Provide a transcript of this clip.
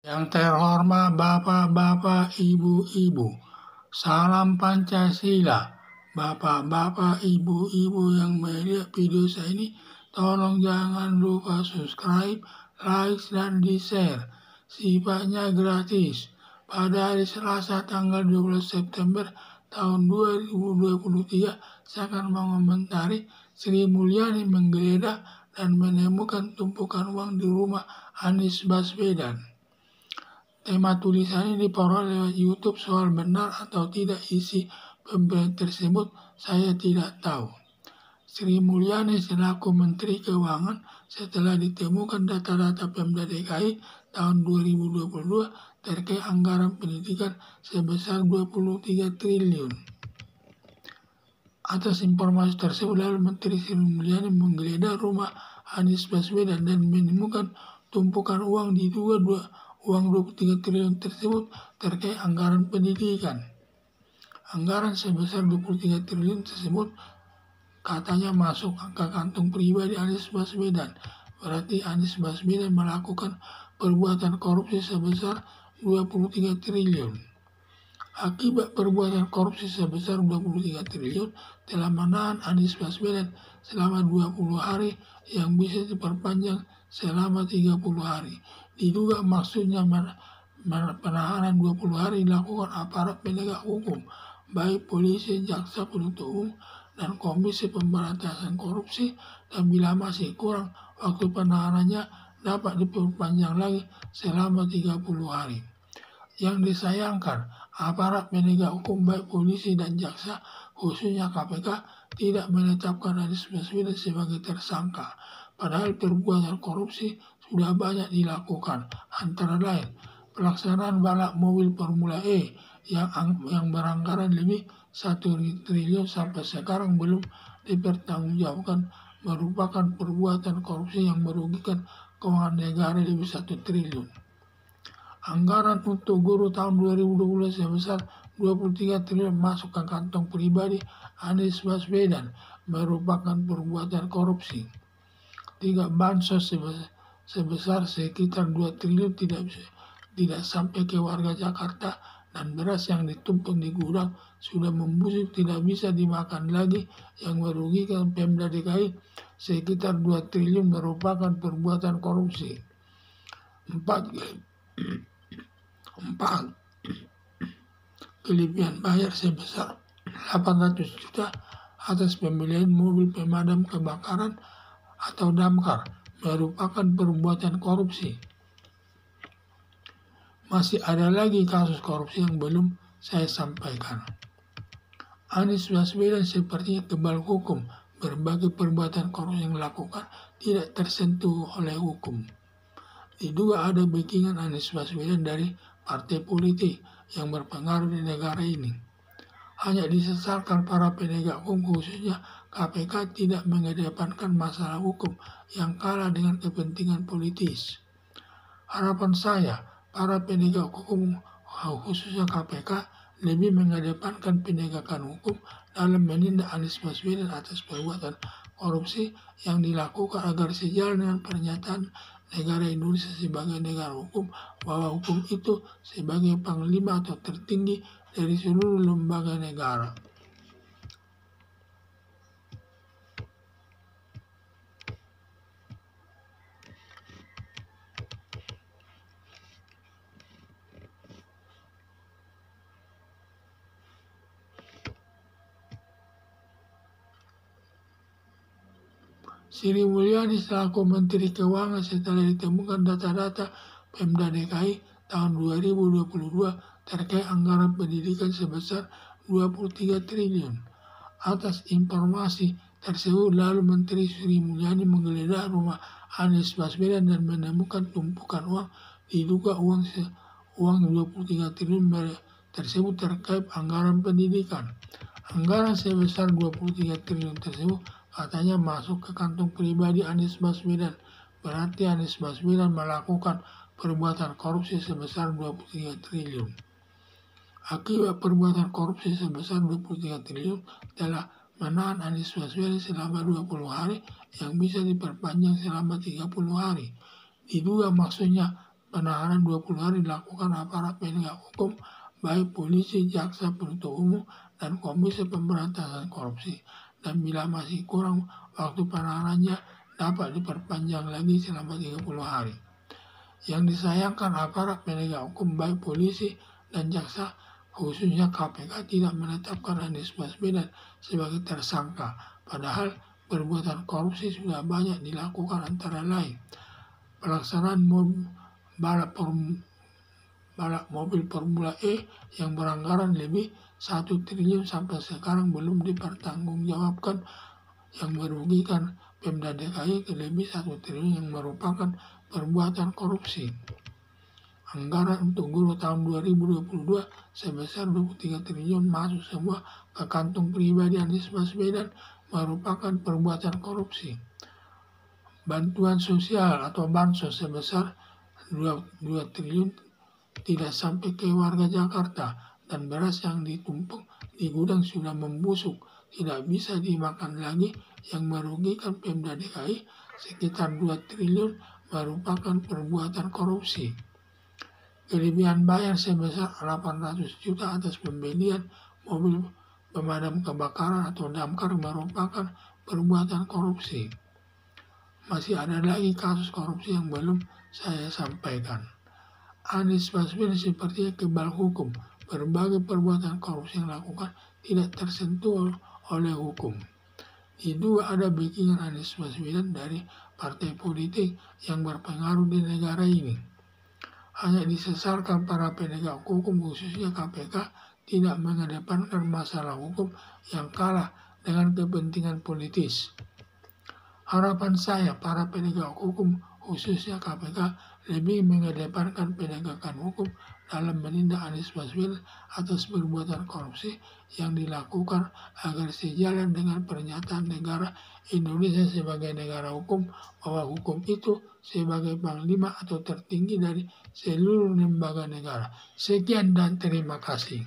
Yang terhormat Bapak-Bapak, Ibu-Ibu, salam Pancasila. Bapak-bapak, Ibu-Ibu yang melihat video saya ini, tolong jangan lupa subscribe, like, dan di-share. Sifatnya gratis. Pada hari Selasa tanggal 12 September tahun 2023, saya akan mengomentari Sri Mulyani menggeledah dan menemukan tumpukan uang di rumah Anies Baswedan. Tema tulisan ini diperoleh lewat YouTube. Soal benar atau tidak isi pemberian tersebut, saya tidak tahu. Sri Mulyani selaku Menteri Keuangan setelah ditemukan data-data Pemda DKI tahun 2022 terkait anggaran pendidikan sebesar 23 triliun. Atas informasi tersebut, lalu Menteri Sri Mulyani menggeledah rumah Anies Baswedan dan menemukan tumpukan uang diduga uang 23 triliun tersebut terkait anggaran pendidikan. Anggaran sebesar 23 triliun tersebut katanya masuk ke kantong pribadi Anies Baswedan. Berarti Anies Baswedan melakukan perbuatan korupsi sebesar 23 triliun. Akibat perbuatan korupsi sebesar 23 triliun telah menahan Anies Baswedan selama 20 hari yang bisa diperpanjang selama 30 hari. Diduga maksudnya penahanan 20 hari dilakukan aparat penegak hukum, baik polisi, jaksa penuntut umum, dan Komisi Pemberantasan Korupsi, dan bila masih kurang, waktu penahanannya dapat diperpanjang lagi selama 30 hari. Yang disayangkan, aparat penegak hukum baik polisi dan jaksa, khususnya KPK, tidak menetapkan Anies Baswedan sebagai tersangka. Padahal perbuatan korupsi sudah banyak dilakukan, antara lain pelaksanaan balap mobil Formula E yang beranggaran lebih 1 triliun sampai sekarang belum dipertanggungjawabkan, merupakan perbuatan korupsi yang merugikan keuangan negara lebih 1 triliun. Anggaran untuk guru tahun 2012 sebesar 23 triliun masuk ke kantong pribadi Anies Baswedan, merupakan perbuatan korupsi. 3 bansos sebesar sekitar 2 triliun tidak sampai ke warga Jakarta, dan beras yang ditumpuk di gudang sudah membusuk tidak bisa dimakan lagi yang merugikan Pemda DKI sekitar 2 triliun merupakan perbuatan korupsi. 4. Kelebihan bayar sebesar 800 juta atas pembelian mobil pemadam kebakaran atau damkar merupakan perbuatan korupsi. Masih ada lagi kasus korupsi yang belum saya sampaikan. Anies Baswedan sepertinya kebal hukum. Berbagai perbuatan korupsi yang dilakukan tidak tersentuh oleh hukum. Diduga ada backingan Anies Baswedan dari partai politik yang berpengaruh di negara ini. Hanya disesalkan para penegak hukum, khususnya KPK, tidak mengedepankan masalah hukum yang kalah dengan kepentingan politis. Harapan saya, para penegak hukum, khususnya KPK, lebih mengedepankan penegakan hukum dalam menindak Anies Baswedan atas perbuatan korupsi yang dilakukan agar sejalan dengan pernyataan negara Indonesia sebagai negara hukum, bahwa hukum itu sebagai panglima atau tertinggi dari seluruh lembaga negara. Sri Mulyani selaku Menteri Keuangan setelah ditemukan data-data Pemda DKI tahun 2022 terkait anggaran pendidikan sebesar 23 triliun. Atas informasi tersebut, lalu Menteri Sri Mulyani menggeledah rumah Anies Baswedan dan menemukan tumpukan uang diduga uang 23 triliun tersebut terkait anggaran pendidikan. Anggaran sebesar 23 triliun tersebut katanya masuk ke kantong pribadi Anies Baswedan. Berarti Anies Baswedan melakukan perbuatan korupsi sebesar 23 triliun. Akibat perbuatan korupsi sebesar 23 triliun telah menahan Anies Baswedan selama 20 hari yang bisa diperpanjang selama 30 hari. Diduga maksudnya penahanan 20 hari dilakukan aparat penegak hukum, baik polisi, jaksa penuntut umum, dan Komisi Pemberantasan Korupsi. Dan bila masih kurang, waktu penahanannya dapat diperpanjang lagi selama 30 hari. Yang disayangkan aparat penegak hukum, baik polisi dan jaksa, khususnya KPK, tidak menetapkan Anies Baswedan sebagai tersangka. Padahal perbuatan korupsi sudah banyak dilakukan, antara lain pelaksanaan balap mobil Formula E yang beranggaran lebih 1 triliun sampai sekarang belum dipertanggungjawabkan, yang merugikan Pemda DKI lebih 1 triliun yang merupakan perbuatan korupsi. Anggaran untuk guru tahun 2022 sebesar 23 triliun masuk semua ke kantong pribadi Anies Baswedan, merupakan perbuatan korupsi. Bantuan sosial atau bansos sebesar 2 triliun tidak sampai ke warga Jakarta, dan beras yang ditumpuk di gudang sudah membusuk, tidak bisa dimakan lagi, yang merugikan Pemda DKI sekitar 2 triliun, merupakan perbuatan korupsi. Kelebihan bayar sebesar 800 juta atas pembelian mobil pemadam kebakaran atau damkar merupakan perbuatan korupsi. Masih ada lagi kasus korupsi yang belum saya sampaikan. Anies Baswedan sepertinya kebal hukum. Berbagai perbuatan korupsi yang dilakukan tidak tersentuh oleh hukum. Diduga ada backingan Anies Baswedan dari partai politik yang berpengaruh di negara ini. Hanya disesarkan para penegak hukum, khususnya KPK, tidak mengedepankan masalah hukum yang kalah dengan kepentingan politis. Harapan saya, para penegak hukum, khususnya KPK, lebih mengedepankan penegakan hukum dalam menindak Anies Baswedan atas perbuatan korupsi yang dilakukan, agar sejalan dengan pernyataan negara Indonesia sebagai negara hukum, bahwa hukum itu sebagai panglima atau tertinggi dari seluruh lembaga negara. Sekian dan terima kasih.